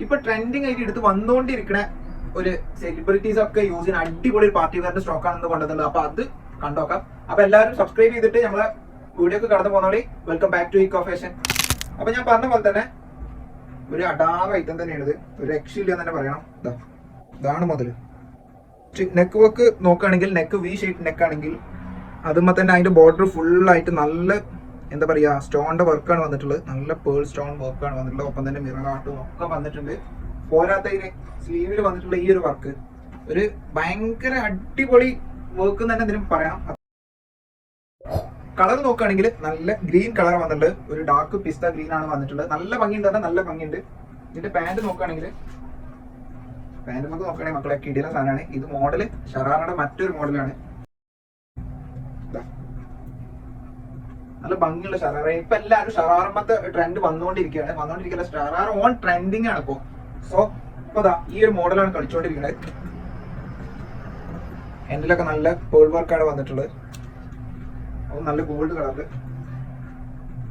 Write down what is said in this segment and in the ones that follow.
ഇപ്പൊ ട്രെൻഡിങ് ആയിട്ട് എടുത്ത് വന്നുകൊണ്ടിരിക്കുന്ന ഒരു സെലിബ്രിറ്റീസ് ഒക്കെ യൂസ് ചെയ്യുന്ന അടിപൊളി പാർട്ടി വെയറിന്റെ സ്റ്റോക്ക് ആണെന്ന് കൊണ്ടുവന്നുള്ളത്. അപ്പൊ അത് കണ്ടോക്കാം. അപ്പൊ എല്ലാവരും സബ്സ്ക്രൈബ് ചെയ്തിട്ട് നമ്മളെ വീഡിയോ ഒക്കെ കടന്നു പോകുന്നോളി. Welcome back to Eco Fashion. അപ്പൊ ഞാൻ പറഞ്ഞ പോലെ തന്നെ ഒരു അടാറ് ഐറ്റം തന്നെയാണ് ഇത്. ഒരു രക്ഷയില്ല എന്ന് തന്നെ പറയണം. ഇതാണ് മുതൽ. നെക്ക് വർക്ക് നോക്കുകയാണെങ്കിൽ നെക്ക് വി ഷേപ്പ് നെക്ക് ആണെങ്കിൽ അതുമ്പോൾ തന്നെ അതിന്റെ ബോർഡർ ഫുള്ളായിട്ട് നല്ല എന്താ പറയാ സ്റ്റോണിന്റെ വർക്കാണ് വന്നിട്ടുള്ളത്. നല്ല പേൾ സ്റ്റോൺ വർക്കാണ് വന്നിട്ടുള്ളത്. ഒപ്പം തന്നെ മിറർ ആർട്ടും ഒക്കെ വന്നിട്ടുണ്ട്. പോരാത്തതിന് സ്ലീവിൽ വന്നിട്ടുള്ള ഈ ഒരു വർക്ക് ഒരു ഭയങ്കര അടിപൊളി വർക്ക് തന്നെ എന്തിനും പറയാം. കളർ നോക്കുകയാണെങ്കിൽ നല്ല ഗ്രീൻ കളർ വന്നിട്ടുണ്ട്. ഒരു ഡാർക്ക് പിസ്ത ഗ്രീൻ ആണ് വന്നിട്ടുള്ളത്. നല്ല ഭംഗിയുണ്ട്, തന്നെ നല്ല ഭംഗിയുണ്ട്. ഇതിന്റെ പാന്റ് നോക്കുകയാണെങ്കിൽ പാന്റ് നമുക്ക് നോക്കുകയാണെങ്കിൽ മക്കളെ കിടിലൻ സാധനമാണ്. ഇത് മോഡല് ഷറാറയുടെ മറ്റൊരു മോഡലാണ്. നല്ല ഭംഗിയുള്ള ഷറാറ. ഇപ്പൊ എല്ലാവരും ഷറാറമ്മത്തെ ട്രെൻഡ് വന്നുകൊണ്ടിരിക്കുകയാണ്. ഷറാറ ഓൺ ട്രെൻഡിങ് ആണ് ഇപ്പോ. സോ ഇപ്പൊ ഈ ഒരു മോഡലാണ് കളിച്ചുകൊണ്ടിരിക്കുന്നത്. എൻഡിലൊക്കെ നല്ല പേൾ വർക്കാണ് വന്നിട്ടുള്ളത്. നല്ല ഗോൾഡ് കളറില്.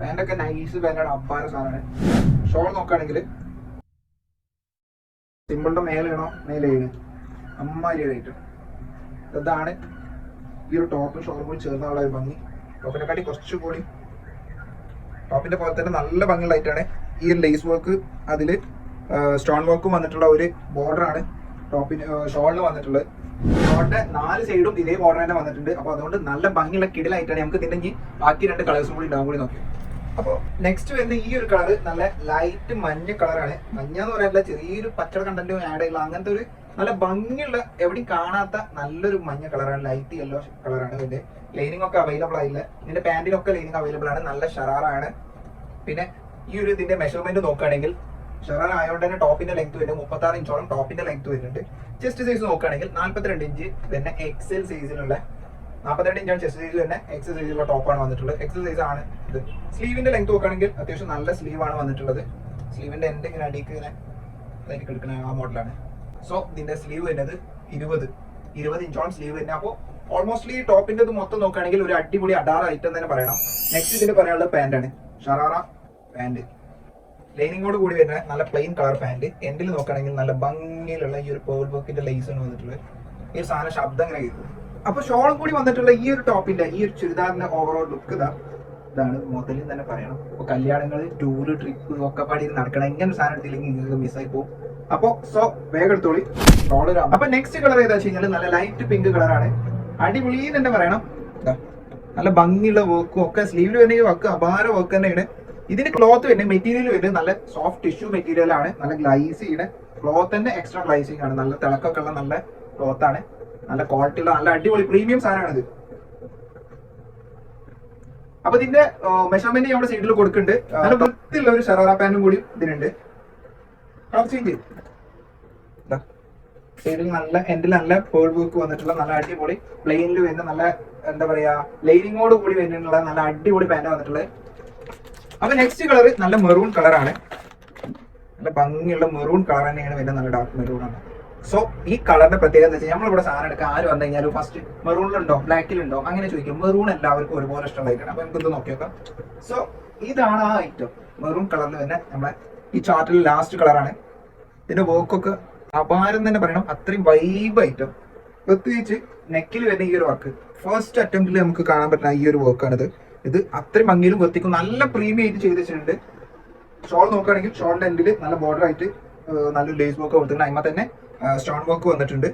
പാന്റൊക്കെ നൈസ് പാന്റാണ്, അപ്പാര സാധനമാണ്. ഷോൾ നോക്കുകയാണെങ്കിൽ സിമ്പിളിന്റെ മേലെയാണോ മേലെയാണ് അമ്മാരി ഐറ്റം. ഇതാണ് ഈ ഒരു ടോപ്പും ഷോളും കൂടി ചേർന്നുള്ള ഒരു ഭംഗി. ടോപ്പിനെക്കാട്ടി കുറച്ചുകൂടി ടോപ്പിന്റെ പോലെ തന്നെ നല്ല ഭംഗിയുള്ള ഐറ്റാണ്. ഈ ഒരു ലേസ് വർക്ക് അതില് സ്റ്റോൺ വർക്കും വന്നിട്ടുള്ള ഒരു ബോർഡറാണ് ടോപ്പിന് ഷോളിന് വന്നിട്ടുള്ളത്. ഷോളിന്റെ 4 സൈഡും ഇതേ ബോർഡർ തന്നെ വന്നിട്ടുണ്ട്. അപ്പൊ അതുകൊണ്ട് നല്ല ഭംഗിയുള്ള കിടിലായിട്ടാണ്. നമുക്ക് ഇതിന്റെ ബാക്കി 2 കളേഴ്സും കൂടി ഉണ്ടാവും കൂടി നോക്കി. അപ്പൊ നെക്സ്റ്റ് വരുന്ന ഈ ഒരു കളർ നല്ല ലൈറ്റ് മഞ്ഞ കളറാണ്. മഞ്ഞ എന്ന് പറയാനുള്ള ചെറിയൊരു പച്ചട കണ്ടന്റും ആഡ് ചെയ്യുക അങ്ങനത്തെ ഒരു നല്ല ഭംഗിയുള്ള എവിടെയും കാണാത്ത നല്ലൊരു മഞ്ഞ കളറാണ്. ലൈറ്റ് യെല്ലോ കളറാണ്. ഇതിന്റെ ലൈനിങ് ഒക്കെ അവൈലബിൾ ആയില്ല. ഇതിന്റെ പാന്റിനൊക്കെ ലൈനിങ് അവൈലബിൾ ആണ്. നല്ല ഷറാറാണ്. പിന്നെ ഈ ഒരു ഇതിന്റെ മെഷർമെന്റ് നോക്കുകയാണെങ്കിൽ ഷറാറ ആയതുകൊണ്ട് തന്നെ ടോപ്പിന്റെ ലെങ്ത് വരുന്നത് 36 ഇഞ്ചോളം ടോപ്പിന്റെ ലെങ്ത് വരുന്നുണ്ട്. ചെസ്റ്റ് സൈസ് നോക്കുകയാണെങ്കിൽ 42 ഇഞ്ച് പിന്നെ എക്സൽ സൈസിലുള്ള 42 ഇഞ്ചാണ് ചെസ്റ്റ് സൈസ് തന്നെ. എക്സൽ സൈസിലുള്ള ടോപ്പാണ് വന്നിട്ടുള്ളത്. എക്സൽ സൈസ് ആണ് ഇത്. സ്ലീവിന്റെ ലെങ്ത് നോക്കുകയാണെങ്കിൽ അത്യാവശ്യം നല്ല സ്ലീവ് ആണ് വന്നിട്ടുള്ളത്. സ്ലീവിന്റെ എൻഡ് ഇങ്ങനെ അടിക്ക് ഇങ്ങനെ അതായിരിക്കും എടുക്കുന്ന ആ മോഡലാണ്. സോ ഇതിന്റെ സ്ലീവ് വരുന്നത് 20 ഇഞ്ചോളം സ്ലീവ് വരുന്നത്. അപ്പോൾ ഓൾമോസ്റ്റ്ലി ടോപ്പിന്റെ ഇത് മൊത്തം നോക്കുകയാണെങ്കിൽ ഒരു അടിപൊളി അടാറ ഐറ്റം തന്നെ പറയണം. നെക്സ്റ്റ് ഇതിന്റെ പറയാനുള്ള പാന്റാണ്. ഷറാറ പാന്റ് ലൈനിങ്ങോട് കൂടി വരുന്ന നല്ല പ്ലെയിൻ കളർ പാന്റ്. എൻഡിൽ നോക്കുകയാണെങ്കിൽ നല്ല ഭംഗിയിലുള്ള ഈ ഒരു പേൾ വർക്കിന്റെ ലേസ് ആണ് വന്നിട്ടുള്ളത്. ഈ ഒരു സാധനം ശബ്ദം ഇങ്ങനെ കേൾക്കും. അപ്പൊ ഷോളും കൂടി വന്നിട്ടുള്ള ഈ ഒരു ടോപ്പിന്റെ ഈ ഒരു ചുരിദാറിന്റെ ഓവറോൾ ലുക്ക് ഇതാണ് മുതലിൽ തന്നെ പറയണം. അപ്പൊ കല്യാണങ്ങൾ, ടൂറ്, ട്രിപ്പ് ഒക്കെ പാടി നടക്കണം. ഇങ്ങനെ ഒരു സാധനം എടുത്തില്ലെങ്കിൽ നിങ്ങൾക്ക് മിസ്സായി പോകും. അപ്പൊ സോ വേഗം എടുത്തോളി. ഷോള് അപ്പൊ നെക്സ്റ്റ് കളർ ഏതാ വെച്ച് കഴിഞ്ഞാൽ നല്ല ലൈറ്റ് പിങ്ക് കളറാണ്. അടിപൊളി തന്നെ പറയണം. നല്ല ഭംഗിയുള്ള വർക്കും ഒക്കെ സ്ലീവിൽ വരുന്ന ഈ വർക്ക് അപാര വർക്ക് തന്നെയാണ്. ഇതിന്റെ ക്ലോത്ത് വരുന്നത് മെറ്റീരിയൽ വരുന്നത് നല്ല സോഫ്റ്റ് ടിഷ്യൂ മെറ്റീരിയൽ ആണ്. നല്ല ഗ്ലൈസിയുടെ ക്ലോത്ത് തന്നെ എക്സ്ട്രാ ഗ്ലൈസിങ് ആണ്. നല്ല തിളക്കൊക്കെ ഉള്ള നല്ല ക്ലോത്ത് ആണ്. നല്ല ക്വാളിറ്റി ഉള്ള നല്ല അടിപൊളി പ്രീമിയം സാധനമാണ് ഇത്. അപ്പൊ ഇതിന്റെ മെഷർമെന്റ് നമ്മുടെ സൈഡിൽ കൊടുക്കുന്നുണ്ട്. നല്ല വൃത്തിയുള്ള ഒരു ഷറാറ പാന്റും കൂടി ഇതിനുണ്ട്. കളർ ചേഞ്ച് സൈഡിൽ നല്ല എൻഡിൽ നല്ല പേൾ വർക്ക് വന്നിട്ടുള്ള നല്ല അടിപൊളി പ്ലെയിനിൽ വരുന്ന നല്ല എന്താ പറയാ ലൈനിങ്ങോട് കൂടി വരുന്നുള്ള നല്ല അടിപൊളി പാന്റ് വന്നിട്ടുള്ളത്. അപ്പൊ നെക്സ്റ്റ് കളർ നല്ല മെറൂൺ കളറാണ്. നല്ല ഭംഗിയുള്ള മെറൂൺ കളർ തന്നെയാണ് വരുന്നത്. നല്ല ഡാർക്ക് മെറൂൺ ആണ്. സോ ഈ കളറിന്റെ പ്രത്യേകത എന്താ വെച്ചാൽ നമ്മളിവിടെ സാധനം എടുക്കാൻ ആര് വന്നു കഴിഞ്ഞാലും ഫസ്റ്റ് മെറൂണിലുണ്ടോ ബ്ലാക്കിലുണ്ടോ അങ്ങനെ ചോദിക്കും. മെറൂൺ എല്ലാവർക്കും ഒരുപോലെ ഇഷ്ടമുള്ളതായിട്ടാണ്. അപ്പൊ നമുക്കൊന്ന് നോക്കി നോക്കാം. സോ ഇതാണ് ആ ഐറ്റം. മെറൂൺ കളറിൽ തന്നെ നമ്മളെ ഈ ചാർട്ടിൽ ലാസ്റ്റ് കളറാണ്. ഇതിന്റെ വർക്കൊക്കെ അപാരം തന്നെ പറയണം. അത്രയും വൈബ് ഐറ്റം. പ്രത്യേകിച്ച് നെക്കിൽ വരുന്ന ഈ ഒരു വർക്ക് ഫസ്റ്റ് അറ്റംപ്റ്റിൽ നമുക്ക് കാണാൻ പറ്റുന്ന ഈ ഒരു വർക്കാണിത്. ഇത് അത്രയും ഭംഗിയിലും വൃത്തിക്കും നല്ല പ്രീമിയം ആയിട്ട് ചെയ്ത് വെച്ചിട്ടുണ്ട്. ഷോൾ നോക്കുകയാണെങ്കിൽ ഷോളിന്റെ എൻഡിൽ നല്ല ബോർഡർ ആയിട്ട് നല്ലൊരു ലേസ് വർക്ക് കൊടുത്തിട്ടുണ്ട്. അതിന്മേൽ തന്നെ സ്റ്റോൺ വർക്ക് വന്നിട്ടുണ്ട്.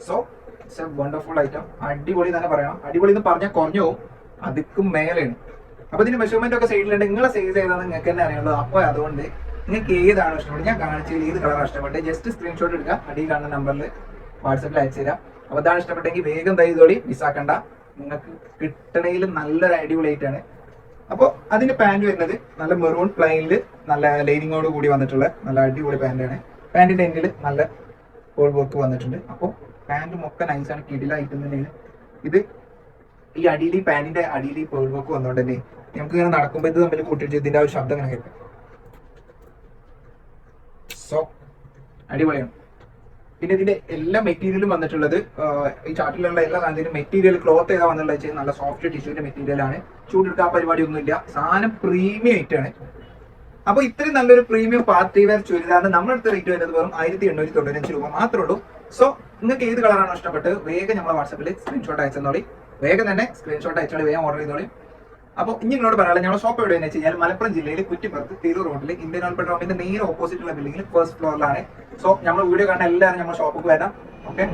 So it's A wonderful item. അടിപൊളി തന്നെ പറയണം. അടിപൊളി എന്ന് പറഞ്ഞാൽ കുറഞ്ഞു പോകും, അതിക്കും മേലെയാണ്. അപ്പൊ ഇതിന്റെ മെഷർമെന്റ് ഒക്കെ സൈഡിലുണ്ട്. നിങ്ങളെ സൈസ് ഏതാണ് നിങ്ങൾക്ക് തന്നെ അറിയുള്ളൂ. അപ്പൊ അതുകൊണ്ട് നിങ്ങൾക്ക് ഏതാണ് ഇഷ്ടപ്പെട്ടത്, ഞാൻ കാണിച്ചത് ഏത് കളറാണ് ഇഷ്ടപ്പെട്ടത്, ജസ്റ്റ് സ്ക്രീൻഷോട്ട് എടുക്കുക. അടിയിൽ കാണുന്ന നമ്പറിൽ വാട്സാപ്പിൽ അയച്ചു തരാം. അപ്പൊ അതാണ് ഇഷ്ടപ്പെട്ടെങ്കിൽ വേഗം തൈതോടി മിസ്സാക്കണ്ട. നിങ്ങൾക്ക് കിട്ടണേലും നല്ലൊരു അടിപൊളിയായിട്ടാണ്. അപ്പോൾ അതിന്റെ പാന്റ് വരുന്നത് നല്ല മെറൂൺ പ്ലെയിനിൽ നല്ല ലൈനിങ്ങോട് കൂടി വന്നിട്ടുള്ള നല്ല അടിപൊളി പാന്റാണ്. പാന്റിന്റെ എൻഡിൽ നല്ല പേൾ വർക്ക് വന്നിട്ടുണ്ട്. അപ്പോൾ പാന്റും ഒക്കെ നൈസാണ്, കിടിലായിട്ട് തന്നെയാണ്. ഇത് ഈ അടിയിൽ ഈ പാന്റിന്റെ അടിയിൽ ഈ പേൾ വർക്ക് വന്നുകൊണ്ട് തന്നെ നമുക്ക് ഇങ്ങനെ നടക്കുമ്പോൾ ഇത് തമ്മിൽ കൂട്ടിയിട്ട് ഇതിന്റെ ആ ഒരു ശബ്ദം ഇങ്ങനെ കേൾക്കാം. സോ അടിപൊളിയാണ്. പിന്നെ ഇതിന്റെ എല്ലാ മെറ്റീരിയലും വന്നിട്ടുള്ളത് ഈ ചാർട്ടിലുള്ള എല്ലാ സാധനത്തിനും മെറ്റീരിയൽ ക്ലോത്ത് ഏതാ വന്നിട്ടുള്ളത് വെച്ചാൽ നല്ല സോഫ്റ്റ് ടിഷ്യൂന്റെ മെറ്റീരിയൽ ആണ്. ചൂടെടുക്കാൻ പരിപാടി ഒന്നുമില്ല. സാധനം പ്രീമിയം ആയിട്ടാണ്. അപ്പൊ ഇത്രയും നല്ലൊരു പ്രീമിയം പാർട്ടി വെയർ ചുരിദാറിന് നമ്മളടുത്ത റേറ്റ് വരുന്നത് വെറും 1895 രൂപ മാത്രമേ ഉള്ളൂ. സോ നിങ്ങൾക്ക് ഏത് കളറാണോ ഇഷ്ടപ്പെട്ട് വേഗം നമ്മളെ വാട്സാപ്പിൽ സ്ക്രീൻഷോട്ട് അയച്ചെന്നോളി, വേഗം തന്നെ സ്ക്രീൻഷോട്ട് അയച്ചോളി, വേഗം ഓർഡർ ചെയ്തോളി. അപ്പോൾ ഇനി നിങ്ങളോട് പറയാനുള്ളത് ഞങ്ങളുടെ ഷോപ്പ് എവിടെയെന്ന് വെച്ച് കഴിഞ്ഞാൽ മലപ്പുറം ജില്ലയിൽ കുറ്റിപ്പുറത്ത് തിരൂർ റോഡിൽ ഇന്ത്യൻ ഓയിൽ പെട്രോൾ പമ്പിന്റെ നേരെ ഓപ്പോസിറ്റുള്ള ബിൽഡിംഗിൽ ഫസ്റ്റ് ഫ്ലോറിലാണ്. സോ നമ്മൾ വീഡിയോ കാണുന്ന എല്ലാവരും നമ്മുടെ ഷോപ്പിൽ വരാം. ഓക്കെ,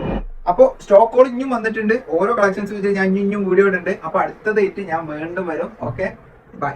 അപ്പോൾ സ്റ്റോക്കുകൾ ഇനിയും വന്നിട്ടുണ്ട്, ഓരോ കളക്ഷൻസ് വെച്ച് ഞാൻ ഇനിയും വീഡിയോ ഇടുന്നുണ്ട്. അപ്പോൾ അടുത്ത ഡേറ്റ് ഞാൻ വീണ്ടും വരും. Okay, by.